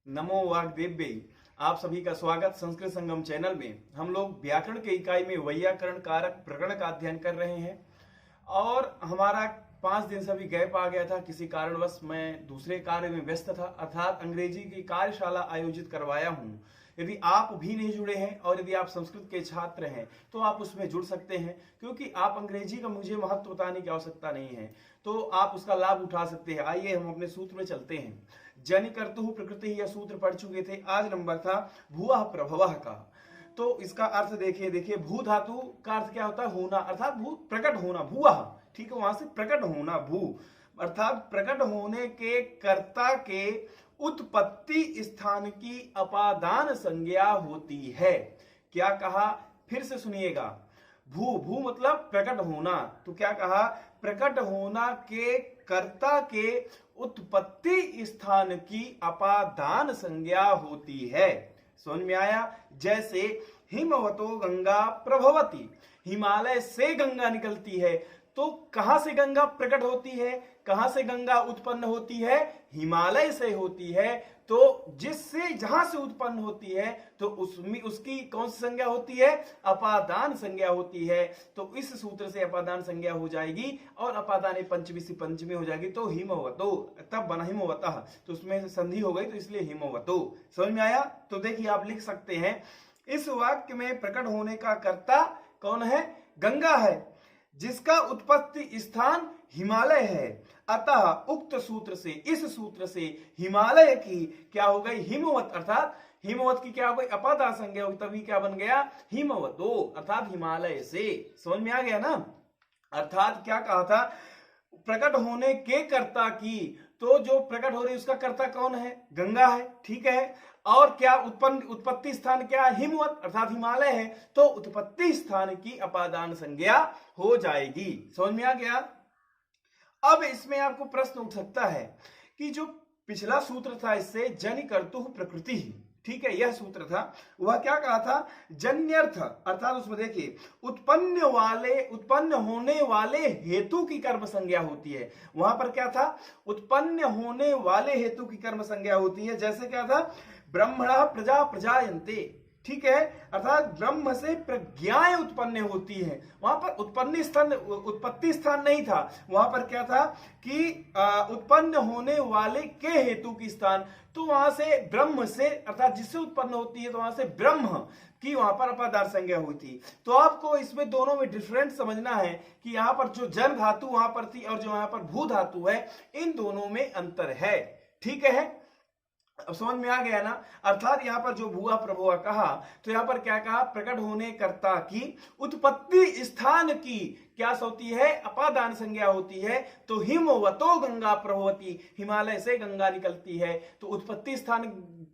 नमो वाग्देव्यै। आप सभी का स्वागत संस्कृत संगम चैनल में। हम लोग व्याकरण के इकाई में वैयाकरण कारक प्रकरण का अध्ययन कर रहे हैं और हमारा 5 दिन से अभी गैप आ गया था। किसी कारणवश मैं दूसरे कार्य में व्यस्त था, अर्थात अंग्रेजी की कार्यशाला आयोजित करवाया हूँ। यदि आप भी नहीं जुड़े हैं और यदि आप संस्कृत के छात्र हैं तो आप उसमें जुड़ सकते हैं, क्योंकि आप अंग्रेजी का मुझे महत्व बताने की आवश्यकता नहीं है, तो आप उसका लाभ उठा सकते हैं। आइए हम अपने सूत्र में चलते हैं। जनि कर्तु प्रकृति, यह सूत्र पढ़ चुके थे। आज नंबर था भुवः प्रभवः का। तो इसका अर्थ देखिए भू धातु का अर्थ क्या होता है? होना, अर्थात भू प्रकट होना, भुवः, ठीक है, वहां से प्रकट होना, भू अर्थात प्रकट होने के कर्ता के उत्पत्ति स्थान की अपादान संज्ञा होती है। क्या कहा? फिर से सुनिएगा। भू भू मतलब प्रकट होना, तो क्या कहा? प्रकट होना के कर्ता के उत्पत्ति स्थान की अपादान संज्ञा होती है। समझ में आया? जैसे हिमवतो गंगा प्रभवती, हिमालय से गंगा निकलती है, तो कहां से गंगा प्रकट होती है, कहां से गंगा उत्पन्न होती है? हिमालय से होती है। तो जिससे जहां से उत्पन्न होती है तो उसमें उसकी कौन सी संज्ञा होती है? अपादान संज्ञा होती है। तो इस सूत्र से अपादान संज्ञा हो जाएगी और अपादान पंचमी से पंचमी हो जाएगी, तो हिमवतो, तब बना हिमवतः, तो उसमें संधि हो गई, तो इसलिए हिमवतो। समझ में आया? तो देखिए आप लिख सकते हैं, इस वाक्य में प्रकट होने का कर्ता कौन है? गंगा है, जिसका उत्पत्ति स्थान हिमालय है। अतः उक्त सूत्र से, इस सूत्र से हिमालय की क्या हो गई? हिमवत, अर्थात हिमवत की क्या हो गई? अपादान संज्ञा होगी, तभी क्या बन गया? हिमवतो, अर्थात हिमालय से। समझ में आ गया ना? अर्थात क्या कहा था? प्रकट होने के कर्ता की, तो जो प्रकट हो रही है उसका कर्ता कौन है? गंगा है, ठीक है। और क्या उत्पत्ति स्थान क्या है? हिमवत, अर्थात हिमालय है, तो उत्पत्ति स्थान की अपादान संज्ञा हो जाएगी। समझ में आ गया? अब इसमें आपको प्रश्न उठ सकता है कि जो पिछला सूत्र था, इससे जनि कर्तु प्रकृति, ठीक है, यह सूत्र था, वह क्या कहा था? जन्यर्थ, अर्थात उसमें देखिए उत्पन्न होने वाले हेतु की कर्म संज्ञा होती है। वहां पर क्या था? उत्पन्न होने वाले हेतु की कर्म संज्ञा होती है। जैसे क्या था? ब्रह्मणः प्रजा प्रजायन्ते, ठीक है, अर्थात ब्रह्म से प्रज्ञाएं उत्पन्न होती है। वहां पर उत्पत्ति स्थान नहीं था, वहां पर क्या था कि उत्पन्न होने वाले के हेतु की स्थान, तो वहां से ब्रह्म से, अर्थात जिससे उत्पन्न होती है, तो वहां से ब्रह्म की वहां पर अपादान संज्ञा हुई थी। तो आपको इसमें दोनों में डिफरेंस समझना है कि यहां पर जो जन धातु वहां पर थी और जो यहां पर भू धातु है, इन दोनों में अंतर है, ठीक है। अब समझ में आ गया ना? अर्थात यहां पर जो भुवः प्रभवः कहा, तो यहां पर क्या कहा? प्रकट होने कर्ता की उत्पत्ति स्थान की क्या होती है? अपादान संज्ञा होती है। तो हिमवतो गंगा प्रभवती, हिमालय से गंगा निकलती है, तो उत्पत्ति स्थान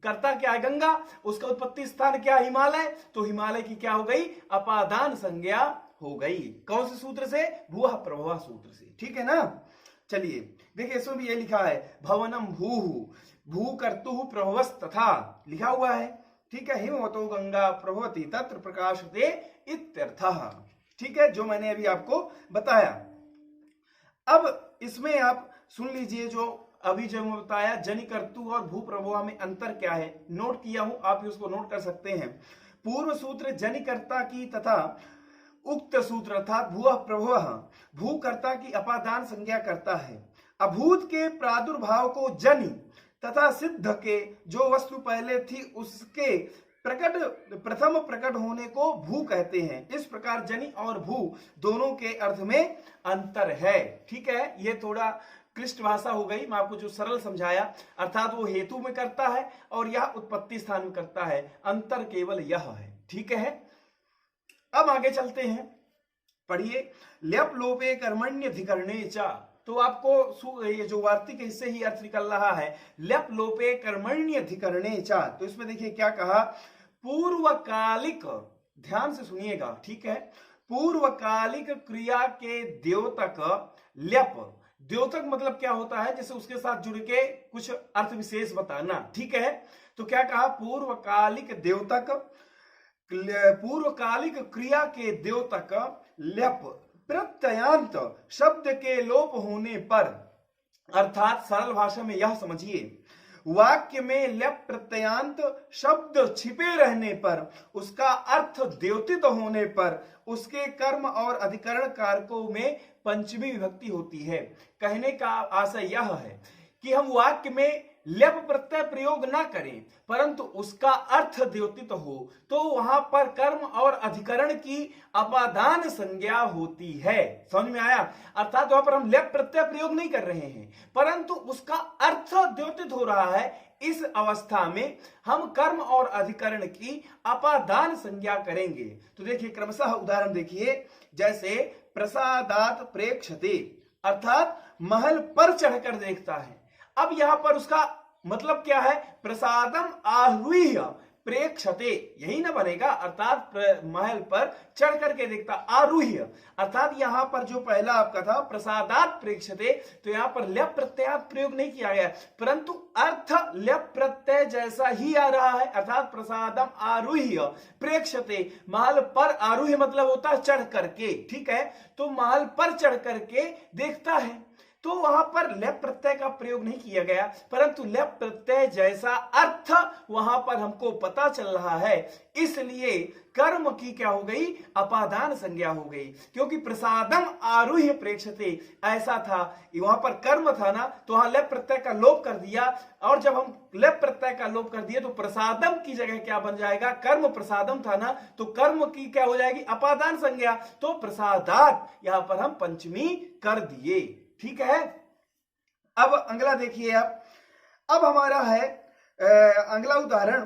कर्ता क्या है? गंगा, उसका उत्पत्ति स्थान क्या है? हिमालय, तो हिमालय की क्या हो गई? अपादान संज्ञा हो गई। कौन से सूत्र से? भुवः प्रभवः सूत्र से, ठीक है ना? चलिए देखिए, इसमें भी ये लिखा है भवनम भू भू कर्तु प्रभवस् तथा, लिखा हुआ है, ठीक है। हिमवतो गंगा प्रभवती तत्र प्रकाशते इत्यर्थः, ठीक है, जो मैंने अभी आपको बताया। अब इसमें आप सुन लीजिए, जो अभी जो मैं बताया जनि कर्तु और भू प्रभव में अंतर क्या है, नोट किया हूं, आप भी उसको नोट कर सकते हैं। पूर्व सूत्र जनि कर्ता की तथा उक्त सूत्र अर्थात भुवः प्रभवः भूकर्ता की अपादान संज्ञा करता है। अभूत के प्रादुर्भाव को जनि तथा सिद्ध के जो वस्तु पहले थी उसके प्रथम प्रकट होने को भू कहते हैं। इस प्रकार जनि और भू दोनों के अर्थ में अंतर है, ठीक है। ये थोड़ा क्लिष्ट भाषा हो गई, मैं आपको जो सरल समझाया, अर्थात वो हेतु में करता है और यह उत्पत्ति स्थान में करता है, अंतर केवल यह है, ठीक है। अब आगे चलते हैं, पढ़िए। ल्यप लोपे कर्मण्यधिकरणे च, तो आपको ये जो वार्तिक हिस्से ही अर्थ निकल रहा है, ल्यप लोपे कर्मण्यधिकरणे च। तो इसमें देखिए क्या कहा? पूर्वकालिक, ध्यान से सुनिएगा, ठीक है, पूर्वकालिक क्रिया के द्योतक ल्यप, द्योतक मतलब क्या होता है? जैसे उसके साथ जुड़ के कुछ अर्थ विशेष बताना, ठीक है। तो क्या कहा? पूर्वकालिक द्योतक, पूर्वकालिक क्रिया के द्योतक ल्यप प्रत्ययांत शब्द के लोप होने पर, अर्थात सरल भाषा में यह समझिए, वाक्य में ल्यप प्रत्ययान्त शब्द छिपे रहने पर, उसका अर्थ द्योतित होने पर उसके कर्म और अधिकरण कारकों में पंचमी विभक्ति होती है। कहने का आशय यह है कि हम वाक्य में ल्यप प्रत्यय प्रयोग ना करें, परंतु उसका अर्थ द्योतित हो तो वहां पर कर्म और अधिकरण की अपादान संज्ञा होती है। समझ में आया? अर्थात वहां पर हम ल्यप प्रत्यय प्रयोग नहीं कर रहे हैं, परंतु उसका अर्थ द्योतित हो रहा है। इस अवस्था में हम कर्म और अधिकरण की अपादान संज्ञा करेंगे। तो देखिए क्रमशः उदाहरण देखिए, जैसे प्रसादात प्रेक्षते, अर्थात महल पर चढ़कर देखता है। अब यहां पर उसका मतलब क्या है? प्रसादम आरूह्य प्रेक्षते, यही ना बनेगा, अर्थात महल पर चढ़ करके देखता, आरूह्य। अर्थात यहां पर जो पहला आपका था प्रसादात प्रेक्षते, तो यहां पर ल्यप प्रत्यय प्रयोग नहीं किया गया, परंतु अर्थ ल्यप प्रत्यय जैसा ही आ रहा है। अर्थात प्रसादम आरूह्य प्रेक्षते, महल पर, आरूह्य मतलब होता है चढ़ करके, ठीक है, तो महल पर चढ़ करके देखता है। तो वहां पर ल्यप प्रत्यय का प्रयोग नहीं किया गया, परंतु ल्यप प्रत्यय जैसा अर्थ वहां पर हमको पता चल रहा है, इसलिए कर्म की क्या हो गई? अपादान संज्ञा हो गई। क्योंकि प्रसादम आरूह्य प्रेक्षते ऐसा था, वहां पर कर्म था ना, तो वहां ल्यप प्रत्यय का लोप कर दिया, और जब हम ल्यप प्रत्यय का लोप कर दिए तो प्रसादम की जगह क्या बन जाएगा? कर्म प्रसादम था ना, तो कर्म की क्या हो जाएगी? अपादान संज्ञा। तो प्रसादात यहां पर हम पंचमी कर दिए, ठीक है। अब अगला देखिए आप, अब हमारा है अगला उदाहरण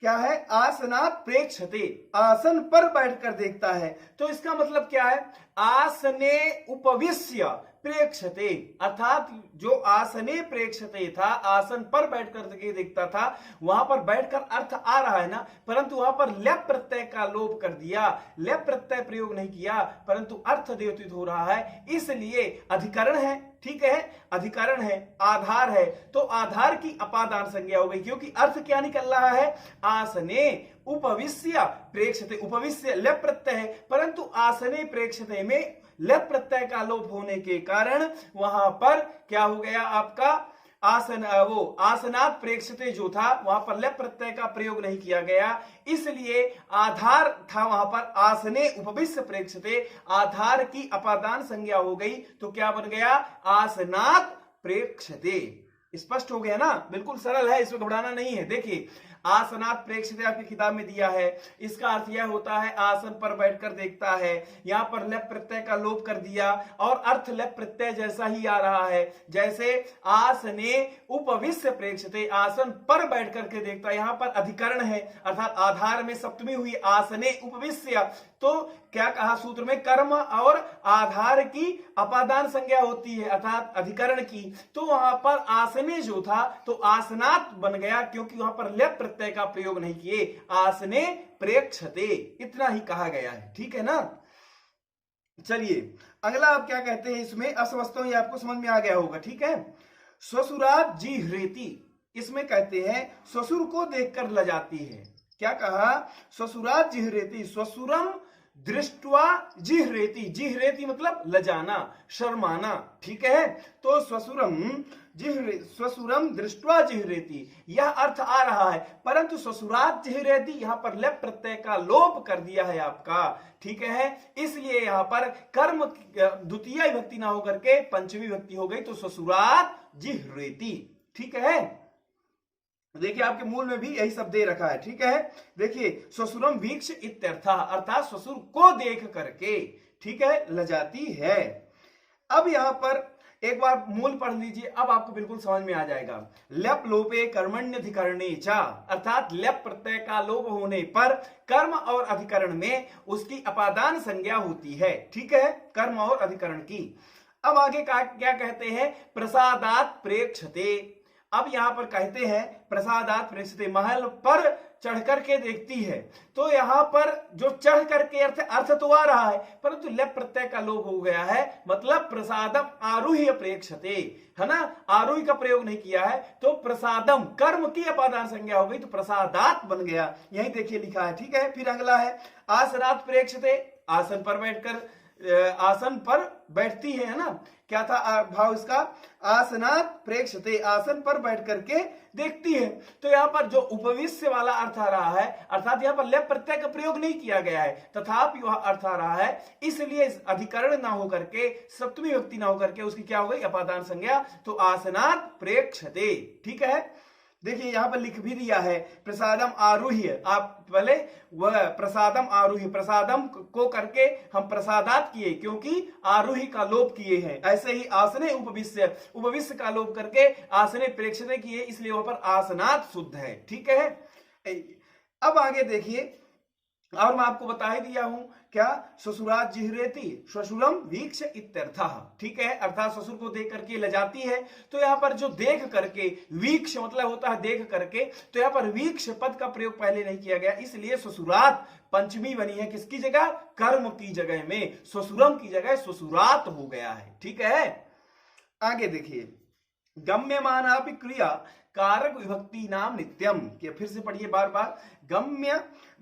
क्या है? आसनात प्रेक्षते, आसन पर बैठकर देखता है। तो इसका मतलब क्या है? आसने उपविश्य प्रेक्षते, अर्थात जो आसने प्रेक्षते था, आसन पर बैठकर के देखता था, वहां पर बैठकर अर्थ आ रहा है ना, परंतु वहां पर ल्यप प्रत्यय का लोप कर दिया, ल्यप प्रत्यय प्रयोग नहीं किया, परंतु अर्थ द्योतित हो रहा है, इसलिए अधिकरण है, ठीक है, अधिकरण है, आधार है, तो आधार की अपादान संज्ञा हो गई। क्योंकि अर्थ क्या निकल रहा है? आसने उपविश्य प्रेक्षते, उपविश्य ल्यप प्रत्यय है, परंतु आसने प्रेक्षते में ल्यप प्रत्यय का लोप होने के कारण वहां पर क्या हो गया आपका? आसन, वो आसनात प्रेक्षते जो था, वहां पर ल्यप प्रत्यय का प्रयोग नहीं किया गया, इसलिए आधार था वहां पर आसने उपविश्य प्रेक्षते, आधार की अपादान संज्ञा हो गई, तो क्या बन गया? आसनात प्रेक्षते। स्पष्ट हो गया ना? बिल्कुल सरल है, इसमें घबराना नहीं है। देखिए आसनात प्रेक्षते आपकी किताब में दिया है, इसका अर्थ यह होता है आसन पर बैठकर देखता है। यहां पर ल्यप प्रत्यय का लोप कर दिया और अर्थ ल्यप प्रत्यय जैसा ही आ रहा है, जैसे आसने उपविश्य प्रेक्षते, आसन पर बैठकर के देखता है। यहां पर अधिकरण है, अर्थात आधार में सप्तमी हुई, आसने उपविश्य, तो क्या कहा सूत्र में? कर्म और आधार की अपादान संज्ञा होती है, अर्थात अधिकरण की। तो वहां पर आसने जो था तो आसनात बन गया, क्योंकि वहां पर ल्यप प्रत्यय का प्रयोग नहीं किए, आसने प्रेक्षते, इतना ही कहा गया है, ठीक है ना। चलिए अगला आप क्या कहते हैं? इसमें अस्वस्थों, ये आपको समझ में आ गया होगा, ठीक है। स्वसुरात जिह्रेति, इसमें कहते हैं ससुर को देखकर लजाती है। क्या कहा? स्वसुरात जिह्रेति, स्वसुरम दृष्टवा जिह्रेति, जिह्रेति मतलब लजाना, शर्माना, ठीक है। तो स्वसुरम स्वसुरम दृष्टवा जिह्रेति, यह अर्थ आ रहा है, परंतु स्वसुरात जिह्रेति यहां पर ल्यप प्रत्यय का लोप कर दिया है आपका, ठीक है, इसलिए यहां पर कर्म द्वितीय विभक्ति ना होकर के पंचमी विभक्ति हो गई, तो स्वसुरात जिह्रेति, ठीक है। देखिए आपके मूल में भी यही सब दे रखा है, ठीक है। देखिए स्वसुरम वीक्ष इत्यर्थः, अर्थात ससुर को देख करके, ठीक है, लजाती है। अब यहां पर एक बार मूल पढ़ लीजिए, अब आपको बिल्कुल समझ में आ जाएगा। ल्यप लोपे कर्मण्यधिकरणे च, अर्थात ल्यप प्रत्यय का लोप होने पर कर्म और अधिकरण में उसकी अपादान संज्ञा होती है, ठीक है, कर्म और अधिकरण की। अब आगे क्या कहते हैं? प्रसादात प्रेक्षते। अब यहां पर कहते हैं प्रसादात प्रेक्षते, महल पर चढ़ करके देखती है, तो यहां पर जो चढ़ करके अर्थ तो आ रहा है, परंतु ल्यप प्रत्यय का लोप हो गया है, मतलब प्रसादम आरूह्य प्रेक्षते, है ना, आरूह्य का प्रयोग नहीं किया है, तो प्रसादम कर्म की अपादान संज्ञा हो गई, तो प्रसादात बन गया, यही देखिए लिखा है, ठीक है। फिर अगला है आसनात प्रेक्षते, आसन पर बैठकर आसन पर बैठती है ना। क्या था भाव इसका? आसनात प्रेक्षते, आसन पर बैठ करके देखती है। तो यहाँ पर जो उपविश्य वाला अर्थ आ रहा है, अर्थात यहाँ पर लेप प्रत्यय का प्रयोग नहीं किया गया है, तथापि वह अर्थ आ रहा है, इसलिए अधिकरण ना होकर के, सप्तमी विभक्ति ना होकर के उसकी क्या हो गई? अपादान संज्ञा। तो आसनात प्रेक्षते, ठीक है। देखिए यहां पर लिख भी दिया है प्रसादम आरूह्य, आप पहले वह प्रसादम आरूह्य, प्रसादम को करके हम प्रसादात किए क्योंकि आरूही का लोप किए हैं। ऐसे ही आसने उपविश्य, उपविश्य का लोप करके आसने प्रेक्षते किए, इसलिए वहां पर आसनात शुद्ध है, ठीक है। अब आगे देखिए, और मैं आपको बता ही दिया हूं क्या? ससुरात जिहरेति ससुरम वीक्ष इत्यर्थः, ठीक है, अर्थात ससुर को देख करके लजाती है। तो यहाँ पर जो देख करके, वीक्ष मतलब होता है देख करके, तो यहाँ पर वीक्ष पद का प्रयोग पहले नहीं किया गया, इसलिए ससुरात पंचमी बनी है। किसकी जगह? कर्म की जगह में, ससुरम की जगह ससुरात हो गया है, ठीक है। आगे देखिए, गम्यमानापि क्रिया कारक विभक्ति नाम नित्यम, के फिर से पढ़िए बार बार,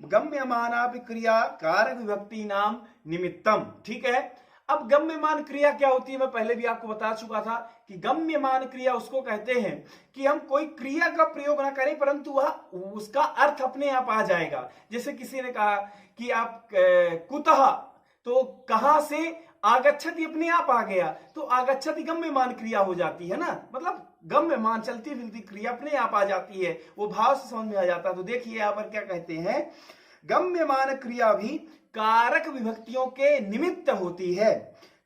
गम्यमानापि क्रिया कारक विभक्ति नाम निमित्तम, ठीक है। अब गम्यमान क्रिया क्या होती है? मैं पहले भी आपको बता चुका था कि गम्यमान क्रिया उसको कहते हैं कि हम कोई क्रिया का प्रयोग ना करें परंतु वह उसका अर्थ अपने आप आ जाएगा। जैसे किसी ने कहा कि आप कुतः, तो कहां से आगच्छति अपने आप आ गया, तो आगच्छति गम्यमान क्रिया हो जाती है ना, मतलब गम्यमान चलती फिरती क्रिया अपने आप आ जाती है, वो भाव से समझ में आ जाता है। तो देखिए यहां पर क्या कहते हैं, गम्यमान क्रिया भी कारक विभक्तियों के निमित्त होती है।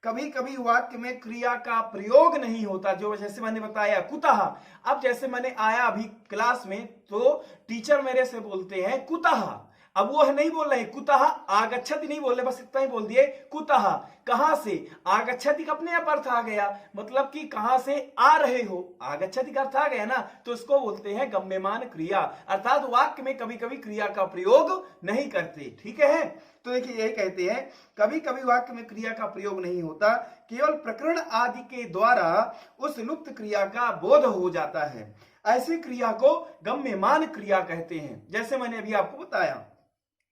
कभी कभी वाक्य में क्रिया का प्रयोग नहीं होता, जो जैसे मैंने बताया कुतः। अब जैसे मैंने आया अभी क्लास में, तो टीचर मेरे से बोलते हैं कुतः, अब वो नहीं बोल रहे कुतः आगच्छति नहीं बोल रहे, बस इतना ही बोल दिए कुतः, कहां से? आगच्छति का अपने आप अर्थ आ गया, मतलब कि कहां से आ रहे हो, आगच्छति का अर्थ आ गया ना, तो इसको बोलते हैं गम्यमान क्रिया, अर्थात वाक्य में कभी कभी क्रिया का प्रयोग नहीं करते, ठीक है। तो देखिए यही कहते हैं कभी कभी वाक्य में क्रिया का प्रयोग नहीं होता, केवल प्रकरण आदि के द्वारा उस लुप्त क्रिया का बोध हो जाता है, ऐसी क्रिया को गम्यमान क्रिया कहते हैं। जैसे मैंने अभी आपको बताया,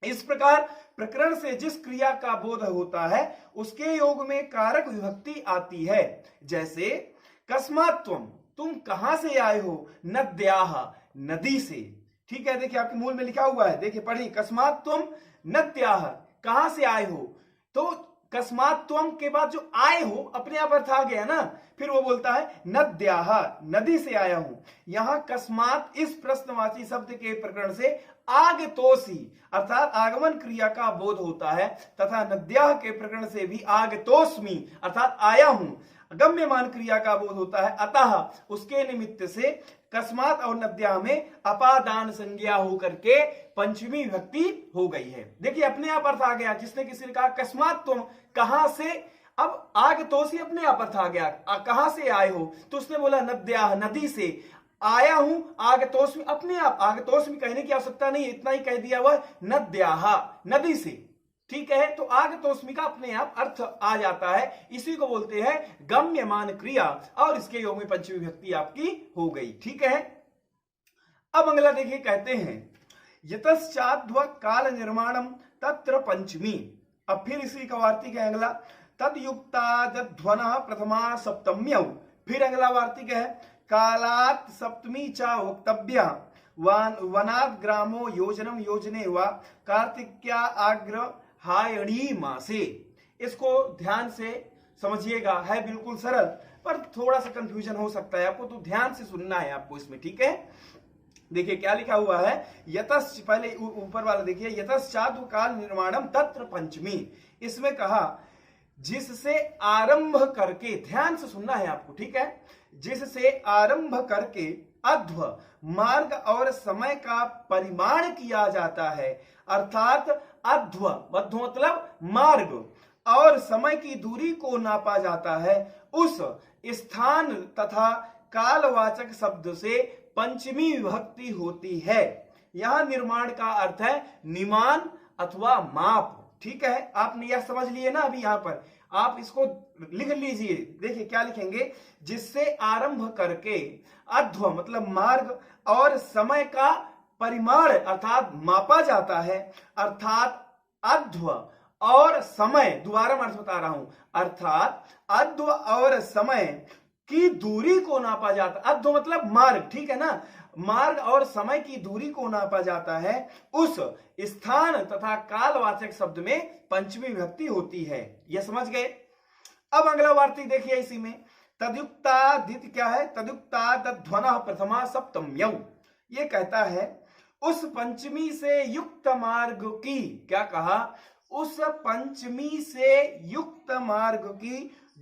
इस प्रकार प्रकरण से जिस क्रिया का बोध होता है उसके योग में कारक विभक्ति आती है। जैसे कस्मात् त्वम, तुम कहां से आए हो? नद्याः, नदी से, ठीक है। देखिए आपके मूल में लिखा हुआ है, देखिए पढ़िए, कस्मात् त्वम नद्याः, कहां से आए हो? तो कस्मात् त्वम के बाद जो आए हो अपने आप अर्थ आ गया ना, फिर वो बोलता है नद्याः, नदी से आया हूं। यहां कस्मात् इस प्रश्नवाची शब्द के प्रकरण से आगतोषी अर्थात आगमन क्रिया का बोध होता है, तथा नद्याः के प्रकरण से भी आगतोस्मि अर्थात आया हूं गम्यमान क्रिया का बोध होता है। अतः उसके निमित्त से कस्मात् और नद्याः में अपादान संज्ञा होकर के पंचमी विभक्ति हो गई है। देखिए अपने आप अर्थ आ गया, जिसने किसी ने कहा कस्मात् तुम, कहां से? अब आगतोषी अपने आप अर्थ आ गया, कहां से आए हो? तो उसने बोला नद्याः, नदी से आया हूं, आगतोस्मि अपने आप, आगतोस्मि कहने की आवश्यकता नहीं, इतना ही कह दिया वह नद्याः, नदी से, ठीक है। तो आगतोस्मि का अपने आप अर्थ आ जाता है, इसी को बोलते हैं गम्यमान क्रिया, और इसके योग में पंचमी विभक्ति आपकी हो गई, ठीक है। अब अगला देखिए, कहते हैं यतश्चाद्व काल निर्माणम तत्र पंचमी। अब फिर इसी का वार्तिक है अगला, तद्युक्ताद्ध्वनः प्रथमा सप्तम्यौ। फिर अगला वार्तिक है कालात् सप्तमी चा वक्तव्या वनात् ग्रामो योजनम योजने वा कार्तिक्या आग्र हायणी मासे। इसको ध्यान से समझिएगा, है बिल्कुल सरल पर थोड़ा सा कंफ्यूजन हो सकता है आपको, तो ध्यान से सुनना है आपको इसमें, ठीक है। देखिए क्या लिखा हुआ है, यतस्, पहले ऊपर वाला देखिए, यतश्चाद्व काल निर्माणम तत्र पंचमी। इसमें कहा जिससे आरंभ करके, ध्यान से सुनना है आपको, ठीक है, जिससे आरंभ करके अध्व मार्ग और समय का परिमाण किया जाता है, अर्थात अध्व मतलब मार्ग और समय की दूरी को नापा जाता है, उस स्थान तथा कालवाचक शब्द से पंचमी विभक्ति होती है। यहां निर्माण का अर्थ है निमान अथवा माप, ठीक है। आपने यह समझ लिए ना, अभी यहां पर आप इसको लिख लीजिए। देखिए क्या लिखेंगे, जिससे आरंभ करके अध्व मतलब मार्ग और समय का परिमाण अर्थात मापा जाता है, अर्थात अध्व और समय, दोबारा मैं अर्थ बता रहा हूं, अर्थात अध्व और समय की दूरी को नापा जाता, अध्व मतलब मार्ग, ठीक है ना, मार्ग और समय की दूरी को नापा जाता है, उस स्थान तथा कालवाचक शब्द में पंचमी विभक्ति होती है। यह समझ गए। अब अगला वार्तिक देखिए इसी में, तदयुक्तादित क्या है, तदयुक्तादध्वनः प्रथमा सप्तम्यौ। ये कहता है उस पंचमी से युक्त मार्ग की, क्या कहा, उस पंचमी से युक्त मार्ग की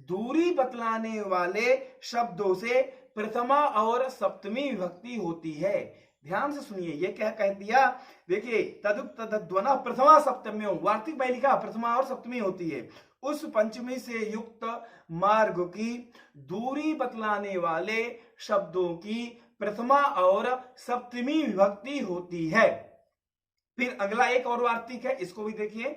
दूरी बतलाने वाले शब्दों से प्रथमा और सप्तमी विभक्ति होती है। ध्यान से सुनिए, ये क्या कह दिया, देखिए तदुक्तध्वनः प्रथमा सप्तम्यो, वार्तिक में लिखा प्रथमा और सप्तमी होती है। उस पंचमी से युक्त मार्ग की दूरी बतलाने वाले शब्दों की प्रथमा और सप्तमी विभक्ति होती है। फिर अगला एक और वार्तिक है, इसको भी देखिए,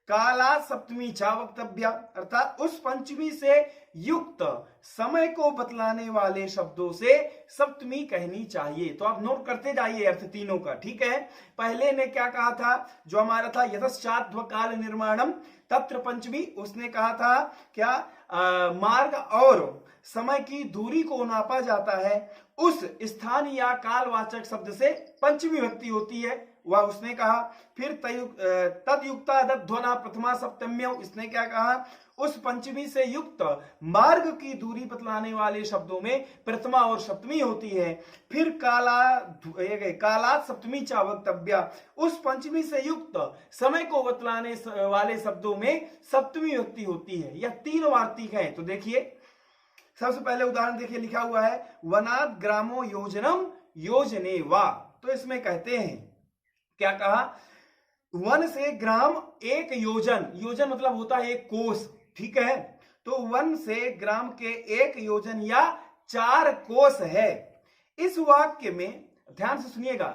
काला सप्तमी चा वक्तव्या, अर्थात उस पंचमी से युक्त समय को बतलाने वाले शब्दों से सप्तमी कहनी चाहिए। तो आप नोट करते जाइए अर्थ तीनों का, ठीक है। पहले ने क्या कहा था, जो हमारा था यतश्चाध्व काल निर्माणम तत्र पंचमी, उसने कहा था क्या, मार्ग और समय की दूरी को नापा जाता है, उस स्थान या कालवाचक शब्द से पंचमी विभक्ति होती है, वह उसने कहा। फिर तदयुक्तादध्वनः प्रथमा सप्तम्यौ, इसने क्या कहा, उस पंचमी से युक्त मार्ग की दूरी बतलाने वाले शब्दों में प्रथमा और सप्तमी होती है। फिर कालात सप्तमी चा वक्तव्या, उस पंचमी से युक्त समय को बतलाने वाले शब्दों में सप्तमी विभक्ति होती है। यह तीन वार्तिक है। तो देखिए सबसे पहले उदाहरण देखिए, लिखा हुआ है वनाद ग्रामो योजनम योजने वा। तो इसमें कहते हैं, क्या कहा, वन से ग्राम एक योजन, योजन मतलब होता है एक कोस, ठीक है। तो वन से ग्राम के एक योजन या 4 कोस है। इस वाक्य में ध्यान से सुनिएगा,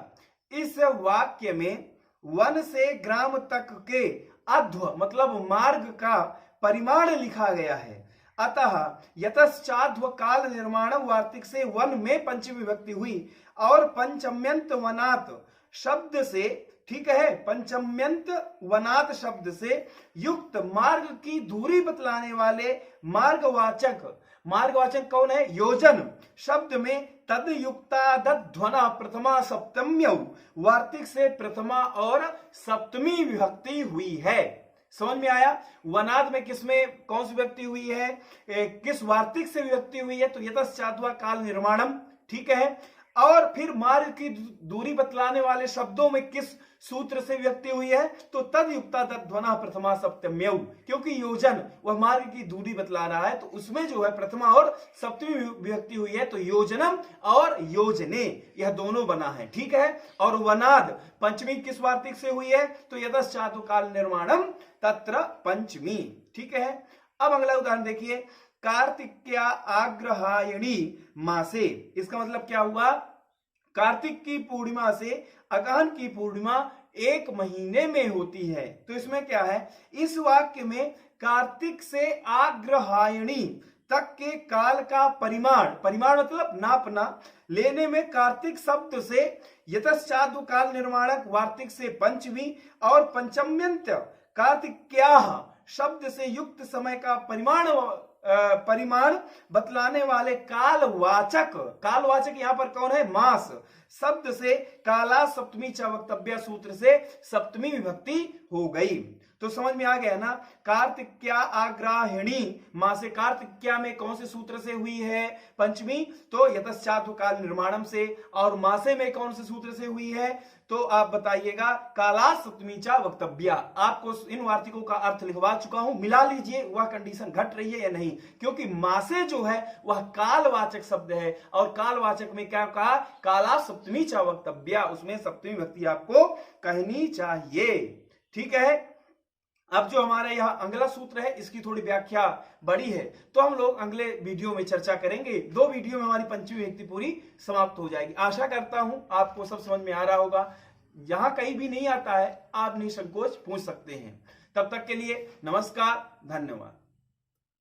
इस वाक्य में वन से ग्राम तक के अध्व मतलब मार्ग का परिमाण लिखा गया है। अतः यतश्चाध्व काल निर्माण वार्तिक से वन में पंचमी विभक्ति हुई और पंचम्यंत वनात् शब्द से, ठीक है, पंचम्यंत वनात् शब्द से युक्त मार्ग की दूरी बतलाने वाले मार्गवाचक, मार्गवाचक कौन है, योजन शब्द में तदयुक्तादध्वनः प्रथमा सप्तम्यौ वार्तिक से प्रथमा और सप्तमी विभक्ति हुई है। समझ में आया। वनाद में किसमें कौन सी विभक्ति हुई है, किस वार्तिक से विभक्ति हुई है, तो यतश्चाध्व काल निर्माणम, ठीक है। और फिर मार्ग की दूरी बतलाने वाले शब्दों में किस सूत्र से विभक्ति हुई है, तो तदयुक्तादध्वनः प्रथमा सप्तम्यौ, क्योंकि योजन वह मार्ग की दूरी बतला रहा है, तो उसमें जो है प्रथमा और सप्तमी विभक्ति हुई है। तो योजनम और योजने यह दोनों बना है, ठीक है। और वनाद पंचमी किस वार्तिक से हुई है, तो यतश्चाध्व काल निर्माणम तत्र पंचमी, ठीक है। अब अगला उदाहरण देखिए, कार्तिक्या आग्रहायणी मासे, इसका मतलब क्या हुआ, कार्तिक की पूर्णिमा से अगहन की पूर्णिमा एक महीने में होती है। तो इसमें क्या है, इस वाक्य में कार्तिक से आग्रहायणी तक के काल का परिमाण, परिमाण मतलब नापना, लेने में कार्तिक शब्द से यतश्चाध्व काल निर्माणक वार्तिक से पंचमी और पंचम्यंत कार्तिक्याः शब्द से युक्त समय का परिमाण बतलाने वाले कालवाचक, कालवाचक यहां पर कौन है, मास शब्द से काला सप्तमी च वक्तव्य सूत्र से सप्तमी विभक्ति हो गई। तो समझ में आ गया ना। कार्तिक्या आग्राहिणी मां से, कार्तिक्या में कौन से सूत्र से हुई है, पंचमी, तो यतश्चाध्व काल निर्माणम से। और मासे में कौन से सूत्र से हुई है, तो आप बताइएगा काला सप्तमी चा वक्तव्या। आपको इन वार्तिकों का अर्थ लिखवा चुका हूं, मिला लीजिए वह कंडीशन घट रही है या नहीं, क्योंकि मासे जो है वह कालवाचक शब्द है और कालवाचक में क्या कहा, काला सप्तमी चा वक्तव्या, उसमें सप्तमी विभक्ति आपको कहनी चाहिए, ठीक है। अब जो हमारा यह अगला सूत्र है इसकी थोड़ी व्याख्या बड़ी है, तो हम लोग अगले वीडियो में चर्चा करेंगे। 2 वीडियो में हमारी पंचमी विभक्ति पूरी समाप्त हो जाएगी। आशा करता हूं आपको सब समझ में आ रहा होगा। यहां कहीं भी नहीं आता है, आप निसंकोच पूछ सकते हैं। तब तक के लिए नमस्कार, धन्यवाद।